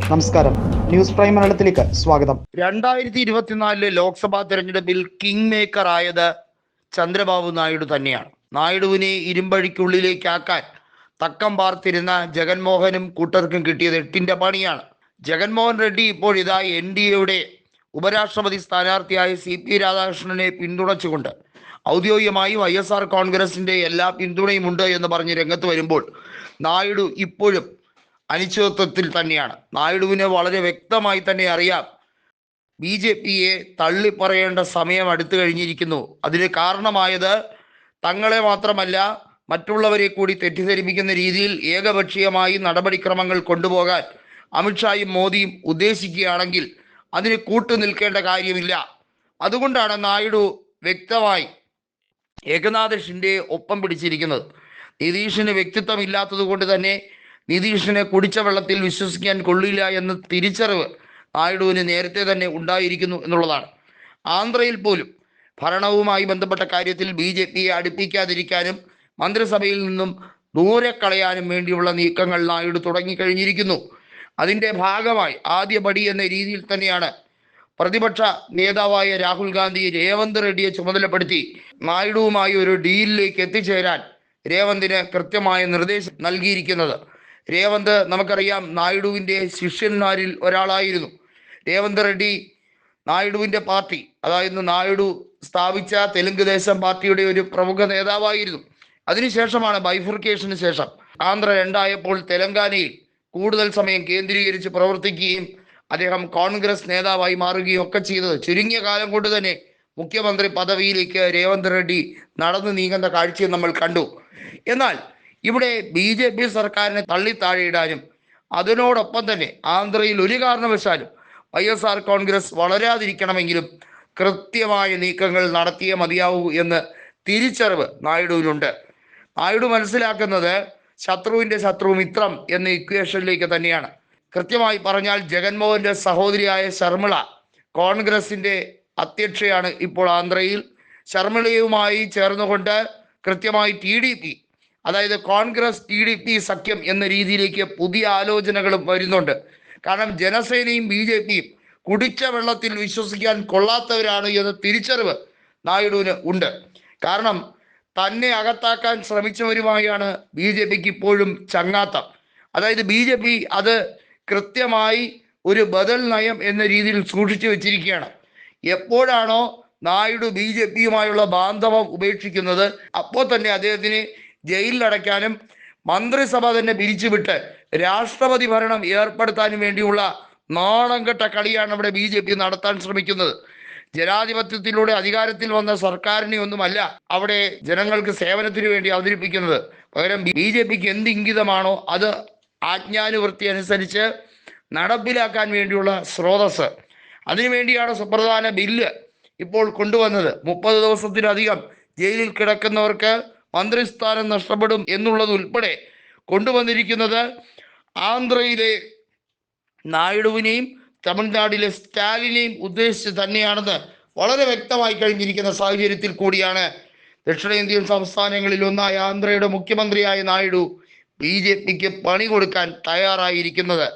നമസ്കാരം, news prime മലയാളത്തിലേക്ക് സ്വാഗതം. 2024 ലോക്സഭാ തെരഞ്ഞെടുപ്പിൽ കിങ് മേക്കർ ആയത് ചന്ദ്രബാബു നായിഡു തന്നെയാണ്. നായിഡുവിനെ ഇരുമ്പഴിക്കുള്ളിലേക്കാക്കാൻ തക്കം പാർത്തിരുന്ന ജഗൻമോഹനും കൂട്ടർക്കും കിട്ടിയത് 8ന്റെ പണിയാണ്. ജഗൻമോഹൻ റെഡ്ഡി ഇപ്പോഴിതാ NDAയുടെ ഉപരാഷ്ട്രപതി സ്ഥാനാർത്ഥിയായ CP രാധാകൃഷ്ണനെ പിന്തുണച്ചുകൊണ്ട് ഔദ്യോഗികമായി YSR കോൺഗ്രസിന്റെ എല്ലാ പിന്തുണയുമുണ്ട് എന്ന് പറഞ്ഞ് രംഗത്ത് വരുമ്പോൾ നായിഡു ഇപ്പോഴും അനിശ്ചിതത്വത്തിൽ തന്നെയാണ്. നായിഡുവിന് വളരെ വ്യക്തമായി തന്നെ അറിയാം BJPയെ തള്ളിപ്പറയേണ്ട സമയം അടുത്തു കഴിഞ്ഞിരിക്കുന്നു. അതിന് കാരണമായത് തങ്ങളെ മാത്രമല്ല മറ്റുള്ളവരെ കൂടി തെറ്റിദ്ധരിപ്പിക്കുന്ന രീതിയിൽ ഏകപക്ഷീയമായി നടപടിക്രമങ്ങൾ കൊണ്ടുപോകാൻ അമിത്ഷായും മോദിയും ഉദ്ദേശിക്കുകയാണെങ്കിൽ അതിന് കൂട്ടുനിൽക്കേണ്ട കാര്യമില്ല. അതുകൊണ്ടാണ് നായിഡു വ്യക്തമായി ഏകനാഥ് ഷിൻഡെയെ ഒപ്പം പിടിച്ചിരിക്കുന്നത്. നിതീഷിന് വ്യക്തിത്വം ഇല്ലാത്തത് കൊണ്ട് തന്നെ നിതീഷിനെ കുടിച്ച വെള്ളത്തിൽ വിശ്വസിക്കാൻ കൊള്ളില്ല എന്ന തിരിച്ചറിവ് നായിഡുവിന് നേരത്തെ തന്നെ ഉണ്ടായിരിക്കുന്നു എന്നുള്ളതാണ്. ആന്ധ്രയിൽ പോലും ഭരണവുമായി ബന്ധപ്പെട്ട കാര്യത്തിൽ BJPയെ അടുപ്പിക്കാതിരിക്കാനും മന്ത്രിസഭയിൽ നിന്നും ദൂരെ കളയാനും വേണ്ടിയുള്ള നീക്കങ്ങൾ നായിഡു തുടങ്ങിക്കഴിഞ്ഞിരിക്കുന്നു. അതിൻ്റെ ഭാഗമായി ആദ്യപടി എന്ന രീതിയിൽ തന്നെയാണ് പ്രതിപക്ഷ നേതാവായ രാഹുൽ ഗാന്ധി രേവന്ത് റെഡ്ഡിയെ ചുമതലപ്പെടുത്തി നായിഡുവുമായി ഒരു ഡീലിലേക്ക് എത്തിച്ചേരാൻ രേവന്തിന് കൃത്യമായ നിർദ്ദേശം നൽകിയിരിക്കുന്നത്. രേവന്ത് നമുക്കറിയാം നായിഡുവിൻ്റെ ശിഷ്യന്മാരിൽ ഒരാളായിരുന്നു. രേവന്ത് റെഡ്ഡി നായിഡുവിൻ്റെ പാർട്ടി, അതായത് നായിഡു സ്ഥാപിച്ച തെലുങ്ക് ദേശം പാർട്ടിയുടെ ഒരു പ്രമുഖ നേതാവായിരുന്നു. അതിനുശേഷമാണ് ബൈഫർക്കേഷന് ശേഷം ആന്ധ്ര രണ്ടായപ്പോൾ തെലങ്കാനയിൽ കൂടുതൽ സമയം കേന്ദ്രീകരിച്ച് പ്രവർത്തിക്കുകയും അദ്ദേഹം കോൺഗ്രസ് നേതാവായി മാറുകയും ഒക്കെ ചെയ്തത്. ചുരുങ്ങിയ കാലം കൊണ്ട് തന്നെ മുഖ്യമന്ത്രി പദവിയിലേക്ക് രേവന്ത് റെഡ്ഡി നടന്നു നീങ്ങുന്ന കാഴ്ചയും നമ്മൾ കണ്ടു. എന്നാൽ ഇവിടെ BJP സർക്കാരിനെ തള്ളിത്താഴെയിടാനും അതിനോടൊപ്പം തന്നെ ആന്ധ്രയിൽ ഒരു കാരണവശാലും YSR കോൺഗ്രസ് വളരാതിരിക്കണമെങ്കിലും കൃത്യമായ നീക്കങ്ങൾ നടത്തിയേ മതിയാവൂ എന്ന് തിരിച്ചറിവ് നായിഡുവിനുണ്ട്. നായിഡു മനസ്സിലാക്കുന്നത് ശത്രുവിൻ്റെ ശത്രു മിത്രം എന്ന ഇക്വേഷനിലേക്ക് തന്നെയാണ്. കൃത്യമായി പറഞ്ഞാൽ ജഗൻമോഹൻ്റെ സഹോദരിയായ ശർമിള കോൺഗ്രസിൻ്റെ അധ്യക്ഷയാണ് ഇപ്പോൾ ആന്ധ്രയിൽ. ശർമിളയുമായി ചേർന്നുകൊണ്ട് കൃത്യമായി TDP, അതായത് കോൺഗ്രസ് TDP സഖ്യം എന്ന രീതിയിലേക്ക് പുതിയ ആലോചനകളും വരുന്നുണ്ട്. കാരണം ജനസേനയും BJPയും കുടിച്ച വെള്ളത്തിൽ വിശ്വസിക്കാൻ കൊള്ളാത്തവരാണ് എന്ന തിരിച്ചറിവ് നായിഡുവിന് ഉണ്ട്. കാരണം തന്നെ അകത്താക്കാൻ ശ്രമിച്ചവരുമായാണ് BJPക്ക് ഇപ്പോഴും ചങ്ങാത്തം. അതായത് BJP അത് കൃത്യമായി ഒരു ബദൽ നയം എന്ന രീതിയിൽ സൂക്ഷിച്ചു വെച്ചിരിക്കുകയാണ്. എപ്പോഴാണോ നായിഡു BJPയുമായുള്ള ബാന്ധവം ഉപേക്ഷിക്കുന്നത് അപ്പോൾ തന്നെ അദ്ദേഹത്തിന് ജയിലിലടയ്ക്കാനും മന്ത്രിസഭ തന്നെ പിരിച്ചുവിട്ട് രാഷ്ട്രപതി ഭരണം ഏർപ്പെടുത്താനും വേണ്ടിയുള്ള നാണംകെട്ട കളിയാണ് ഇവിടെ BJP നടത്താൻ ശ്രമിക്കുന്നത്. ജനാധിപത്യത്തിലൂടെ അധികാരത്തിൽ വന്ന സർക്കാരിനെ ഒന്നുമല്ല അവിടെ ജനങ്ങൾക്ക് സേവനത്തിന് വേണ്ടി അവതരിപ്പിക്കുന്നത്. പകരം BJPക്ക് എന്ത് ഇംഗിതമാണോ അത് ആജ്ഞാനുവൃത്തി അനുസരിച്ച് നടപ്പിലാക്കാൻ വേണ്ടിയുള്ള സ്രോതസ്. അതിനുവേണ്ടിയാണ് സുപ്രധാന ബില്ല് ഇപ്പോൾ കൊണ്ടുവന്നത്. 30 ദിവസത്തിലധികം ജയിലിൽ കിടക്കുന്നവർക്ക് മന്ത്രിസ്ഥാനം നഷ്ടപ്പെടും എന്നുള്ളത് ഉൾപ്പെടെ കൊണ്ടുവന്നിരിക്കുന്നത് ആന്ധ്രയിലെ നായിഡുവിനെയും തമിഴ്നാട്ടിലെ സ്റ്റാലിനെയും ഉദ്ദേശിച്ച് തന്നെയാണെന്ന് വളരെ വ്യക്തമായി കഴിഞ്ഞിരിക്കുന്ന സാഹചര്യത്തിൽ കൂടിയാണ് ദക്ഷിണേന്ത്യൻ സംസ്ഥാനങ്ങളിൽ ഒന്നായ ആന്ധ്രയുടെ മുഖ്യമന്ത്രിയായ നായിഡു BJPക്ക് പണി കൊടുക്കാൻ തയ്യാറായിരിക്കുന്നത്.